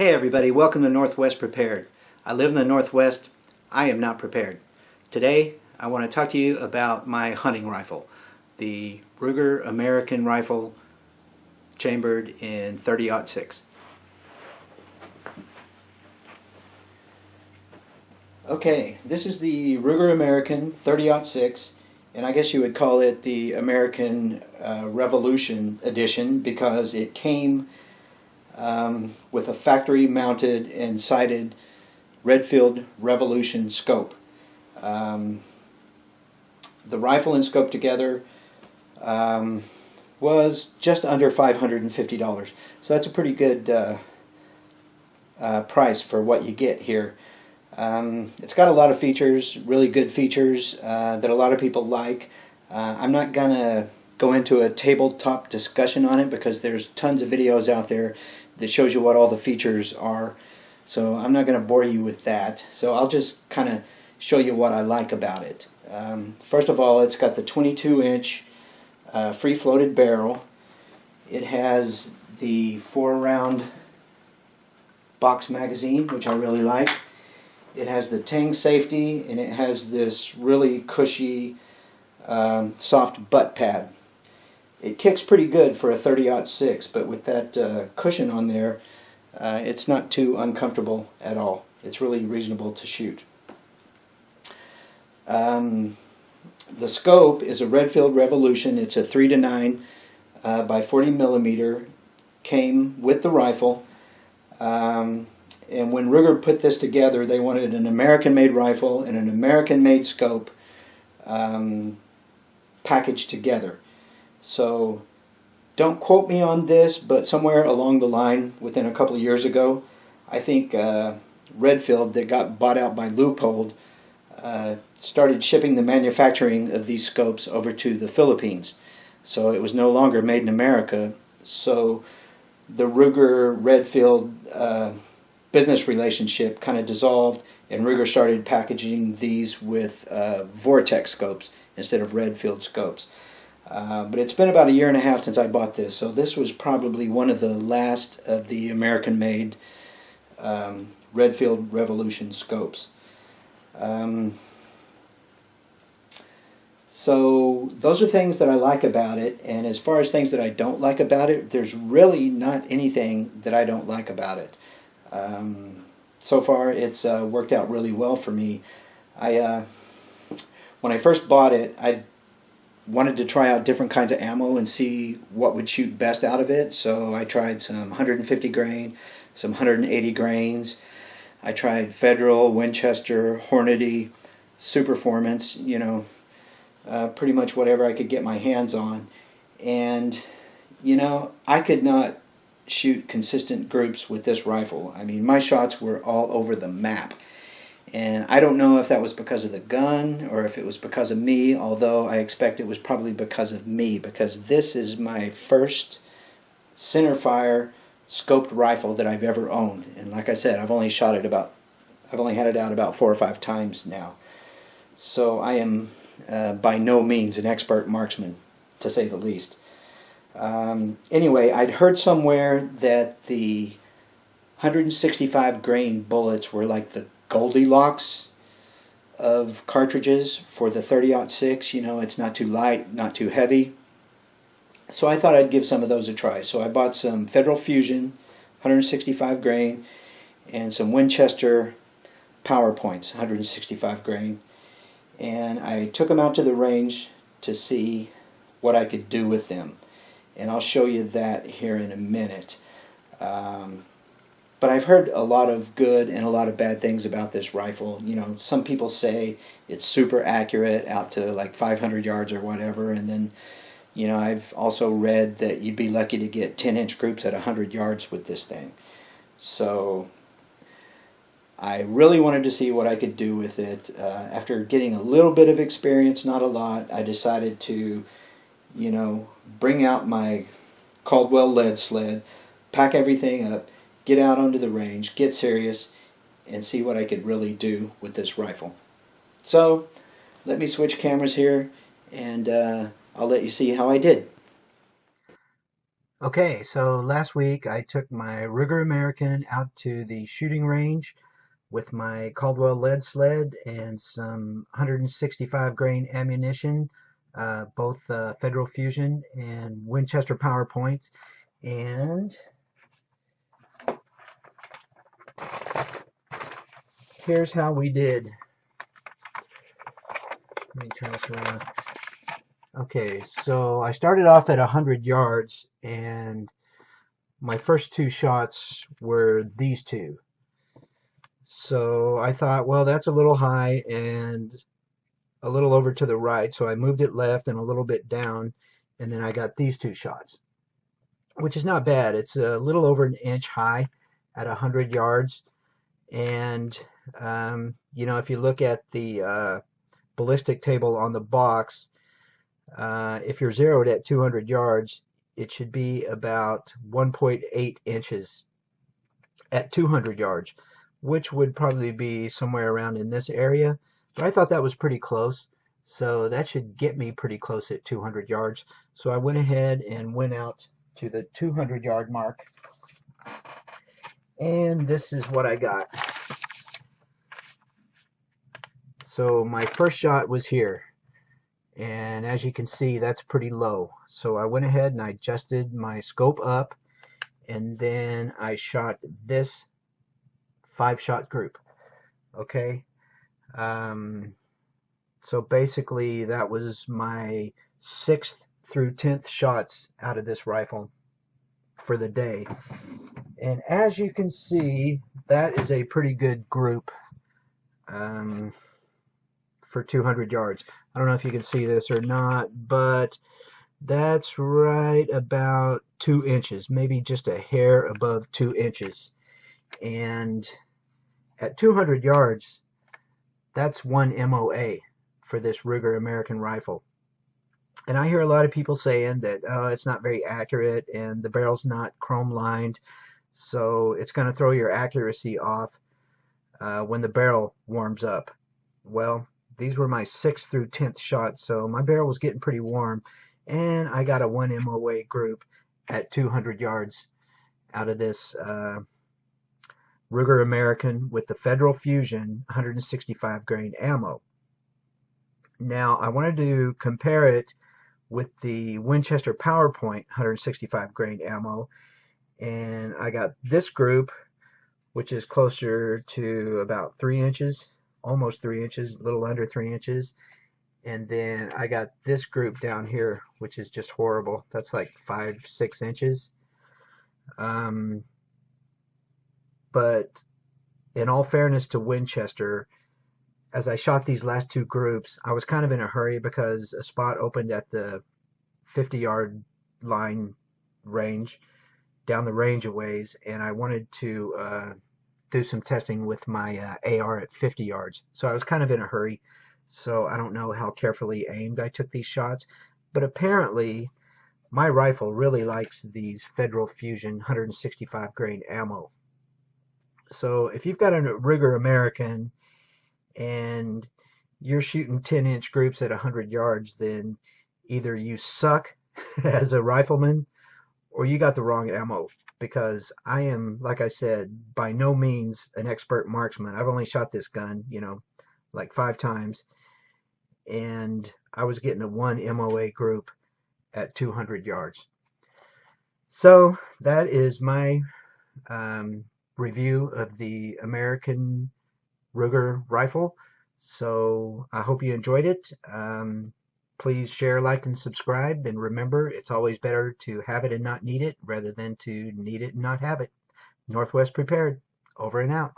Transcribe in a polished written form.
Hey everybody, welcome to Northwest Prepared. I live in the Northwest. I am not prepared. Today I want to talk to you about my hunting rifle, the Ruger American rifle chambered in .30-06. Okay, this is the Ruger American .30-06, and I guess you would call it the American Revolution edition because it came with a factory mounted and sighted Redfield Revolution scope. The rifle and scope together was just under $550, so that's a pretty good price for what you get here. It's got a lot of features, really good features that a lot of people like. I'm not gonna go into a tabletop discussion on it because there's tons of videos out there that shows you what all the features are, so I'm not going to bore you with that. So I'll just kind of show you what I like about it. First of all, it's got the 22-inch free floated barrel. It has the 4-round box magazine, which I really like. It has the Ting safety, and it has this really cushy soft butt pad. It kicks pretty good for a .30-06, but with that cushion on there, it's not too uncomfortable at all. It's really reasonable to shoot. The scope is a Redfield Revolution. It's a 3-9 by 40 millimeter. Came with the rifle. And when Ruger put this together, they wanted an American-made rifle and an American-made scope packaged together. So don't quote me on this, but somewhere along the line, within a couple of years ago, I think Redfield, that got bought out by Leupold, started shipping the manufacturing of these scopes over to the Philippines. So it was no longer made in America. So the Ruger-Redfield business relationship kind of dissolved, and Ruger started packaging these with Vortex scopes instead of Redfield scopes. But it's been about a year and a half since I bought this, so this was probably one of the last of the American-made Redfield Revolution scopes. So those are things that I like about it, and as far as things that I don't like about it, there's really not anything that I don't like about it. So far it's worked out really well for me. When I first bought it, I wanted to try out different kinds of ammo and see what would shoot best out of it. So I tried some 150 grain, some 180 grains. I tried Federal, Winchester, Hornady, Superformance, you know, pretty much whatever I could get my hands on. And, you know, I could not shoot consistent groups with this rifle. I mean, my shots were all over the map. And I don't know if that was because of the gun or if it was because of me, although I expect it was probably because of me, because this is my first centerfire scoped rifle that I've ever owned. And like I said, I've only had it out about 4 or 5 times now. So I am by no means an expert marksman, to say the least. Anyway, I'd heard somewhere that the 165 grain bullets were like the Goldilocks of cartridges for the .30-06. You know, it's not too light, not too heavy. So I thought I'd give some of those a try. So I bought some Federal Fusion 165 grain and some Winchester PowerPoints 165 grain, and I took them out to the range to see what I could do with them, and I'll show you that here in a minute. But I've heard a lot of good and a lot of bad things about this rifle. You know, some people say it's super accurate out to like 500 yards or whatever, and then, you know, I've also read that you'd be lucky to get 10-inch groups at 100 yards with this thing. So I really wanted to see what I could do with it. After getting a little bit of experience, not a lot, I decided to, you know, bring out my Caldwell lead sled, pack everything up, get out onto the range, get serious, and see what I could really do with this rifle. So let me switch cameras here, and I'll let you see how I did. Okay, so last week I took my Ruger American out to the shooting range with my Caldwell lead sled and some 165 grain ammunition, both Federal Fusion and Winchester PowerPoints. And here's how we did. Let me turn this around. Okay, so I started off at 100 yards, and my first two shots were these two. So I thought, well, that's a little high and a little over to the right, so I moved it left and a little bit down, and then I got these two shots, which is not bad. It's a little over an inch high at 100 yards, and if you look at the ballistic table on the box, if you're zeroed at 200 yards, it should be about 1.8 inches at 200 yards, which would probably be somewhere around in this area. But I thought that was pretty close. So that should get me pretty close at 200 yards. So I went ahead and went out to the 200 yard mark. And this is what I got. So my first shot was here. And as you can see, that's pretty low. So I went ahead and I adjusted my scope up. And then I shot this 5-shot group. Okay. So basically that was my 6th through 10th shots out of this rifle for the day. And as you can see, that is a pretty good group for 200 yards. I don't know if you can see this or not, but that's right about 2 inches, maybe just a hair above 2 inches. And at 200 yards, that's 1 MOA for this Ruger American rifle. And I hear a lot of people saying that it's not very accurate and the barrel's not chrome lined, so it's going to throw your accuracy off when the barrel warms up. Well, these were my 6th through 10th shots, so my barrel was getting pretty warm, and I got a 1 MOA group at 200 yards out of this Ruger American with the Federal Fusion 165 grain ammo. Now I wanted to compare it with the Winchester PowerPoint 165 grain ammo, and I got this group, which is closer to about 3 inches, almost 3 inches, a little under 3 inches. And then I got this group down here, which is just horrible. That's like 5-6 inches. But in all fairness to Winchester, as I shot these last two groups, I was kind of in a hurry because a spot opened at the 50-yard line range, down the range a ways, and I wanted to do some testing with my AR at 50 yards. So I was kind of in a hurry, so I don't know how carefully aimed I took these shots, but apparently my rifle really likes these Federal Fusion 165 grain ammo. So if you've got a Ruger American and you're shooting 10-inch groups at 100 yards, then either you suck as a rifleman or you got the wrong ammo, because I am, like I said, by no means an expert marksman. I've only shot this gun, like 5 times, and I was getting a 1 MOA group at 200 yards. So that is my review of the American Ruger rifle. So I hope you enjoyed it. Please share, like, and subscribe. And remember, it's always better to have it and not need it rather than to need it and not have it. Northwest Prepared. Over and out.